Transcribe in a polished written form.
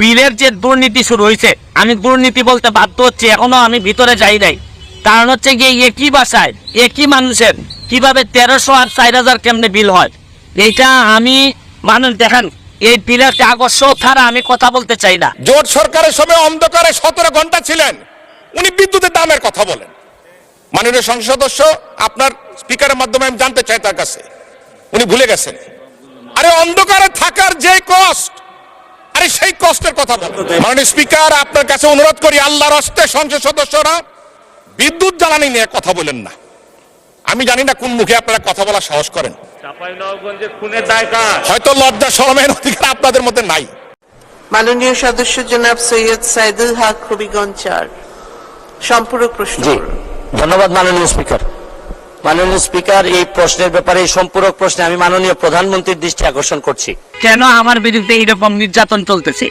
বিলের যে দুর্নীতি শুরু হয়েছে, আমি দুর্নীতি বলতে বাধ্য হচ্ছি, এখনো আমি ভিতরে যাই নাই। কারণ হচ্ছে গিয়ে একই বাসায় একই মানুষের কিভাবে 1300 আর 4000 কেমনে বিল হয়, এইটা আমি মানুষ দেখেন, এই বিলের কাগজ ছাড়া আমি কথা বলতে চাই না। জোট সরকারের সময় অন্ধকারে 17 ঘন্টা ছিলেন, উনি বিদ্যুতের দামের কথা বলেন। মাননীয় সংসদ সদস্য, আপনার স্পিকারের মাধ্যমে আমি জানতে চাই তার কাছে, উনি ভুলে গেছেন। আরে অন্ধকারে থাকার যে কষ্ট, আরে সেই কষ্টের কথা বলেন। মাননীয় স্পিকার, আপনার কাছে অনুরোধ করি, আল্লাহর হস্তে সংসদ সদস্যরা বিদ্যুৎ জ্বালানি নিয়ে কথা বলেন না। আমি জানি না কোন মুখে আপনারা কথা বলা সাহস করেন। হয়তো লজ্জা শরমের অধিকার আপনাদের মধ্যে নাই। মাননীয় সদস্য জনাব সৈয়দ সাইদুল হক হবিগঞ্জ 4, সম্পূরক প্রশ্ন। ধন্যবাদ মাননীয় স্পিকার। মাননীয় স্পিকার, এই প্রশ্নের ব্যাপারে, এই সম্পূরক প্রশ্নে আমি মাননীয় প্রধানমন্ত্রীর দৃষ্টি আকর্ষণ করছি। কেন আমার বিরুদ্ধে এইরকম নির্যাতন চলতেছে?